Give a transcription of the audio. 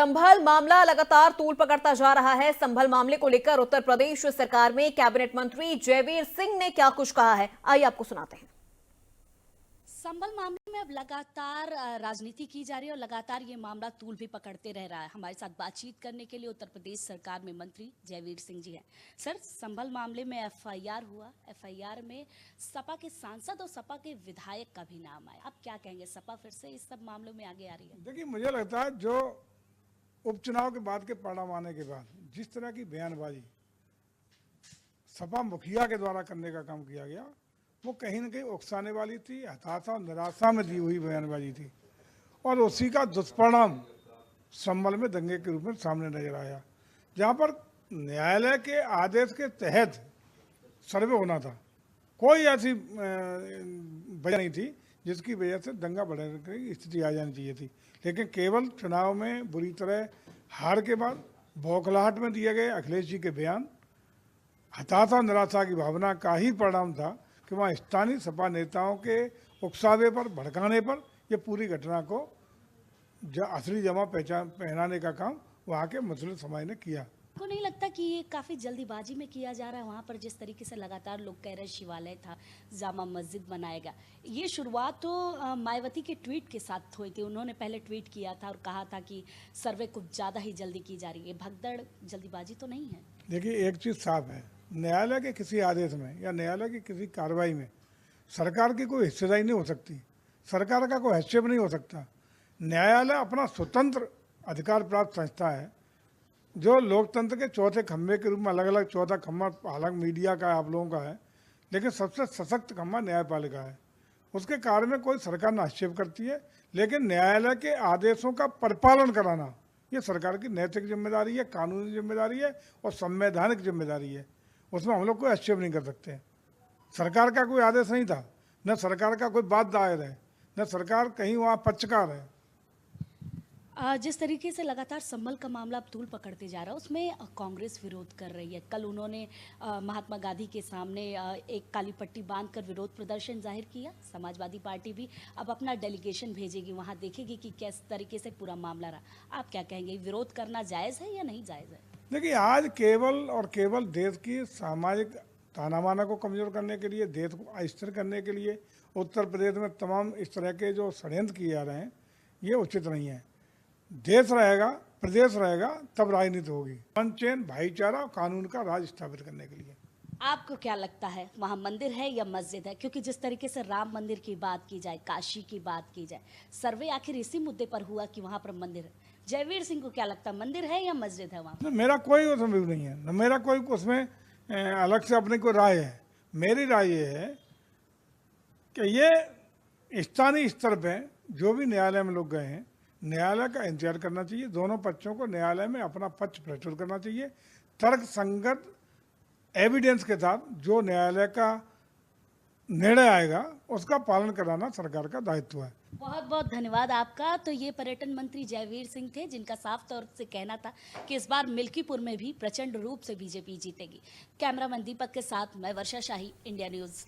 संभल मामला लगातार तूल पकड़ता जा रहा है। संभल मामले को लेकर उत्तर प्रदेश सरकार में कैबिनेट मंत्री जयवीर सिंह ने क्या कुछ कहा है, आइए आपको सुनाते हैं। संभल मामले में अब लगातार राजनीति की जा रही है और लगातार ये मामला तूल भी पकड़ते रह रहा है। हमारे साथ बातचीत करने के लिए उत्तर प्रदेश सरकार में मंत्री जयवीर सिंह जी हैं। सर, संभल मामले में एफआईआर हुआ, एफआईआर में सपा के सांसद और सपा के विधायक का भी नाम आया। आप क्या कहेंगे, सपा फिर से इस सब मामलों में आगे आ रही है? देखिए, मुझे लगता है जो उपचुनाव के बाद के परिणाम आने के बाद जिस तरह की बयानबाजी सपा मुखिया के द्वारा करने का काम किया गया, वो कहीं न कहीं उकसाने वाली थी, हताशा और निराशा में दी हुई बयानबाजी थी और उसी का दुष्परिणाम संभल में दंगे के रूप में सामने नजर आया, जहां पर न्यायालय के आदेश के तहत सर्वे होना था। कोई ऐसी वजह नहीं थी जिसकी वजह से दंगा बढ़ने की स्थिति आ जानी चाहिए थी, लेकिन केवल चुनाव में बुरी तरह हार के बाद बौखलाहट में दिए गए अखिलेश जी के बयान हताशा निराशा की भावना का ही परिणाम था कि वहाँ स्थानीय सपा नेताओं के उकसावे पर, भड़काने पर ये पूरी घटना को असली जमा पहनाने का काम वहाँ के मुस्लिम समाज ने किया। आपको नहीं लगता कि ये काफी जल्दीबाजी में किया जा रहा है? वहाँ पर जिस तरीके से लगातार लोग कह रहे हैं शिवालय था, जामा मस्जिद बनाएगा, ये शुरुआत तो मायावती के ट्वीट के साथ हुई थी। उन्होंने पहले ट्वीट किया था और कहा था कि सर्वे कुछ ज़्यादा ही जल्दी की जा रही है। भगदड़ जल्दीबाजी तो नहीं है? देखिए, एक चीज़ साफ है, न्यायालय के किसी आदेश में या न्यायालय की किसी कार्रवाई में सरकार की कोई हिस्सेदारी नहीं हो सकती, सरकार का कोई हस्तक्षेप नहीं हो सकता। न्यायालय अपना स्वतंत्र अधिकार प्राप्त संस्था है जो लोकतंत्र के चौथे खम्भे के रूप में, अलग अलग चौथा खम्भा हालांकि मीडिया का आप लोगों का है, लेकिन सबसे सशक्त खम्भा न्यायपालिका है। उसके कार्य में कोई सरकार न हस्तक्षेप करती है, लेकिन न्यायालय के आदेशों का परिपालन कराना ये सरकार की नैतिक जिम्मेदारी है, कानूनी जिम्मेदारी है और संवैधानिक जिम्मेदारी है। उसमें हम लोग कोई हस्तक्षेप नहीं कर सकते। सरकार का कोई आदेश नहीं था, न सरकार का कोई बात दायर है, न सरकार कहीं वहाँ पक्षकार है। जिस तरीके से लगातार संभल का मामला अब तूल पकड़ते जा रहा है, उसमें कांग्रेस विरोध कर रही है। कल उन्होंने महात्मा गांधी के सामने एक काली पट्टी बांधकर विरोध प्रदर्शन जाहिर किया। समाजवादी पार्टी भी अब अपना डेलीगेशन भेजेगी, वहां देखेगी कि किस तरीके से पूरा मामला रहा। आप क्या कहेंगे, विरोध करना जायज़ है या नहीं जायज़ है? देखिए, आज केवल और केवल देश की सामाजिक तानाबाना को कमज़ोर करने के लिए, देश को अस्थिर करने के लिए उत्तर प्रदेश में तमाम इस तरह के जो षड्यंत्र किए जा रहे हैं, ये उचित नहीं है। देश रहेगा, प्रदेश रहेगा, तब राजनीति होगी, अमन चैन, भाईचारा और कानून का राज स्थापित करने के लिए। आपको क्या लगता है, वहाँ मंदिर है या मस्जिद है? क्योंकि जिस तरीके से राम मंदिर की बात की जाए, काशी की बात की जाए, सर्वे आखिर इसी मुद्दे पर हुआ कि वहाँ पर मंदिर है। जयवीर सिंह को क्या लगता है, मंदिर है या मस्जिद है वहाँ? मेरा कोई उसमें व्यू नहीं है, न मेरा कोई उसमें अलग से अपनी कोई राय है। मेरी राय ये है कि ये स्थानीय स्तर पे जो भी न्यायालय में लोग गए हैं, न्यायालय का इंतजार करना चाहिए। दोनों पक्षों को न्यायालय में अपना पक्ष प्रस्तुत करना चाहिए। तर्क संगत एविडेंस के साथ जो न्यायालय का निर्णय आएगा उसका पालन कराना सरकार का दायित्व है। बहुत बहुत धन्यवाद आपका। तो ये पर्यटन मंत्री जयवीर सिंह थे, जिनका साफ तौर से कहना था कि इस बार मिल्कीपुर में भी प्रचंड रूप से बीजेपी जीतेगी। कैमरामैन दीपक के साथ मैं वर्षा शाही, इंडिया न्यूज़।